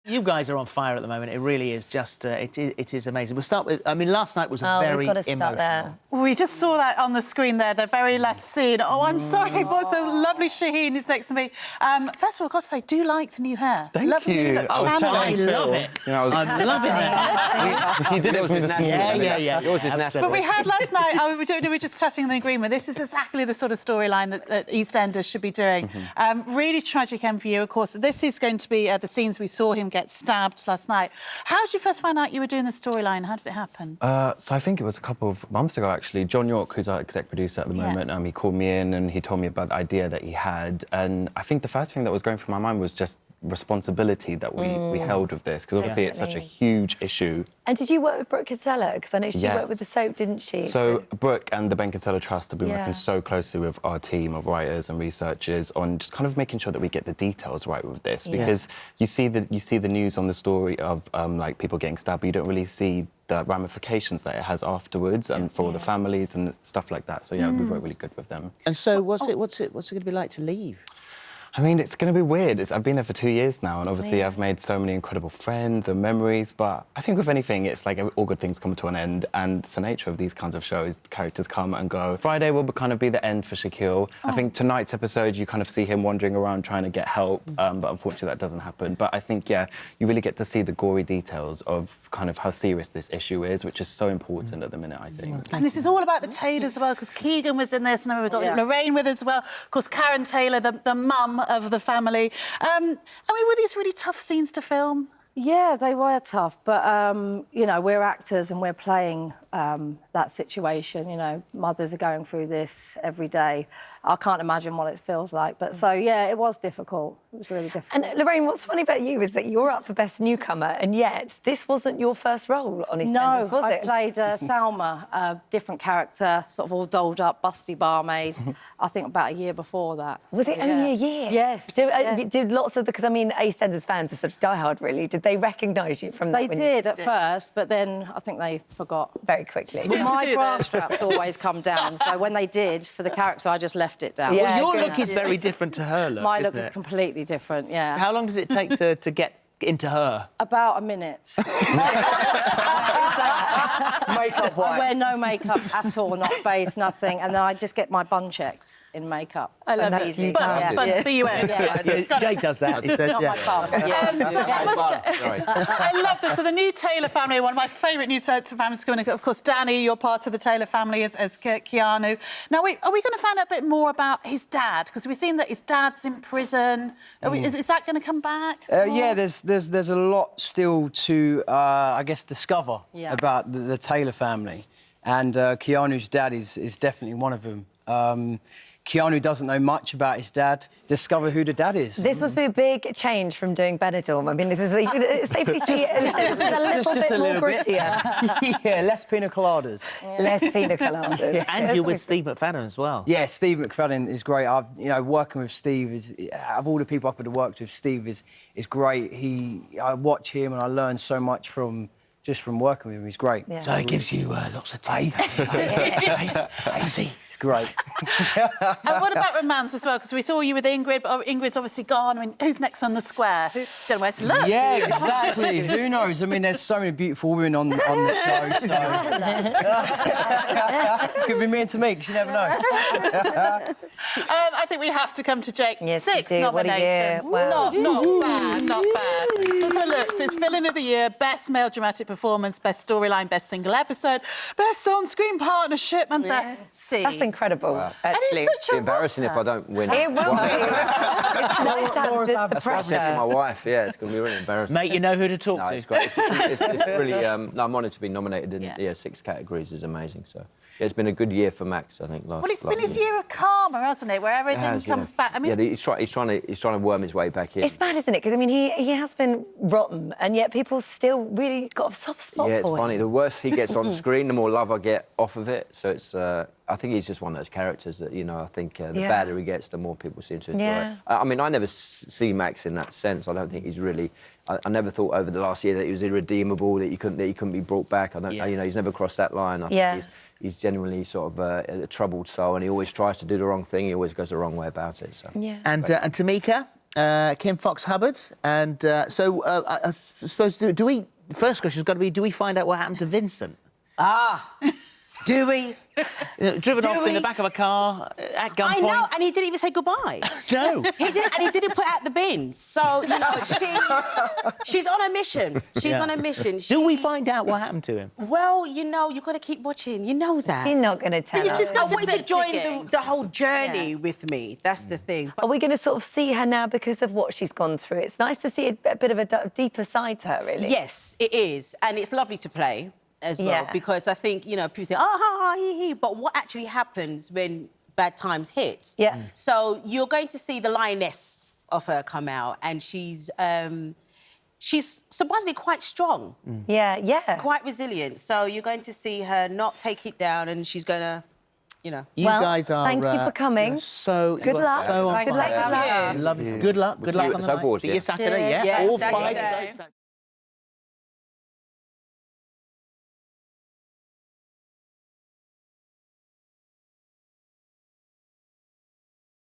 You guys are on fire at the moment. It really is just, it is amazing. We'll start with, I mean, last night was very emotional. There. We just saw that on the screen there, the very last scene. Oh, I'm sorry, but so lovely Shaheen is next to me. First of all, I've got to say, do you like the new hair? Thank you. I love it. I'm loving it. You did it with this morning. Yeah. Yours is natural. But we had last night, we were just touching on the agreement. This is exactly the sort of storyline that EastEnders should be doing. Really tragic end for you, of course. This is going to be the scenes we saw him get stabbed last night. How did you first find out you were doing the storyline? How did it happen? So I think it was a couple of months ago, actually. John York, who's our exec producer at the moment, he called me in and he told me about the idea that he had. And I think the first thing that was going through my mind was just responsibility that we held with this, because obviously it's such a huge issue. And did you work with Brooke Kinsella? Because I know she worked with the soap, didn't she? So Brooke and the Ben Kinsella Trust have been working so closely with our team of writers and researchers on just kind of making sure that we get the details right with this, because you see the news on the story of like people getting stabbed, but you don't really see the ramifications that it has afterwards and for the families and stuff like that. So yeah, we work really good with them. And so what's it going to be like to leave? I mean, it's going to be weird. I've been there for 2 years now, and obviously I've made so many incredible friends and memories, but I think with anything, it's like all good things come to an end, and it's the nature of these kinds of shows. The characters come and go. Friday will kind of be the end for Shaquille. I think tonight's episode, you kind of see him wandering around trying to get help, but unfortunately that doesn't happen. But I think, you really get to see the gory details of kind of how serious this issue is, which is so important at the minute, I think. And this is all about the Taylors as well, because Keegan was in this, and then we've got Lorraine with us as well. Of course, Karen Taylor, the mum of the family. I mean, were these really tough scenes to film? Yeah, they were tough, but, you know, we're actors and we're playing that situation, you know. Mothers are going through this every day. I can't imagine what it feels like. But so, yeah, it was difficult. It was really difficult. And Lorraine, what's funny about you is that you're up for Best Newcomer, and yet this wasn't your first role on EastEnders, was it? I played Thelma, a different character, sort of all dolled up, busty barmaid, I think about a year before that. Was it only a year? Yes. Did lots of because I mean, EastEnders fans are sort of diehard, really. Did they recognise you from that? They did at first, but then I think they forgot. Very quickly. Well, my bra straps always come down, so when they did, for the character, I just left it down. Yeah, well, your look is very different to her look. My look is completely different, yeah. How long does it take to get into her? About a minute. Makeup I wear no makeup at all, not face, nothing, and then I just get my bun checked in makeup. I love that. Easy. But Jake does that. He says, not my bum. I love this. So the new Taylor family, one of my favourite new families, of course, Danny, you're part of the Taylor family as Keanu. Now, are we going to find out a bit more about his dad? Because we've seen that his dad's in prison. Is that going to come back? Yeah, there's a lot still to, I guess, discover about the Taylor family. And Keanu's dad is definitely one of them. Keanu doesn't know much about his dad. Discover who the dad is. This must be a big change from doing Benidorm. I mean, this is safely just a little bit grittier. Yeah, less pina coladas. Less pina coladas. And you're with Steve McFadden as well. Yeah, Steve McFadden is great. Working with Steve is, of all the people I could have worked with, Steve is great. I watch him and I learn so much from working with him. He's great. Yeah. So it gives you lots of taste. Easy. It's great. And what about romance as well? Because we saw you with Ingrid, but Ingrid's obviously gone. I mean, who's next on the square? Don't know where to look. Yeah, exactly. Who knows? I mean, there's so many beautiful women on the show, so... Could be me and Tameka, you never know. I think we have to come to Jake. Yes, 6 nominations. Wow. Not bad. So look, it's Villain of the Year, Best Male Dramatic Performance, Best Storyline, Best Single Episode, Best On-Screen Partnership and Best Scene. That's incredible, actually. It's be embarrassing if I don't win. It will be. It's nice to have the That's what I said to my pressure. wife. Yeah, it's going to be really embarrassing. Mate, you know who to talk No, to. it's great. It's really... I'm honoured to be nominated in 6 categories. Is amazing. So yeah, it's been a good year for Max, I think. Well, it's been his year of karma, hasn't it? Where everything comes back. I mean, he's trying to worm his way back in. It's mad, isn't it? Because I mean, he has been rotten, and yet people still really got a soft spot for him. Yeah, it's funny. The worse he gets on screen, the more love I get off of it. So it's... I think he's just one of those characters that, I think the badder he gets, the more people seem to enjoy it. I mean, I never see Max in that sense. I don't think he's really... I never thought over the last year that he was irredeemable, that he couldn't be brought back. I don't, he's never crossed that line. I think he's genuinely sort of a troubled soul, and he always tries to do the wrong thing. He always goes the wrong way about it. So. And Tameka? Kim Fox-Hubbard. And so I suppose, do we... First question's got to be, do we find out what happened to Vincent? Do we? Driven off in the back of a car at gunpoint. I know, and he didn't even say goodbye. No. He didn't put out the bins. So, you know, she's on a mission. She's on a mission. Do we find out what happened to him? Well, you know, you've got to keep watching. You know that. She's not going to tell us. I want you to join the whole journey with me. That's the thing. Are we going to sort of see her now because of what she's gone through? It's nice to see a bit of a deeper side to her, really. Yes, it is. And it's lovely to play as well, Yeah. because I think, you know, people think, oh, ha, ha, he, but what actually happens when bad times hit? Yeah. So you're going to see the lioness of her come out, and she's surprisingly quite strong. Yeah. Quite resilient. So you're going to see her not take it down, and she's going to, you know. You guys are... Thank you for coming. So... Good luck. So on Good luck. fire. Thank you. Love you. Good luck. Good luck on the So night. bored, See yeah. you Saturday, yeah? Yeah, All Saturday. five.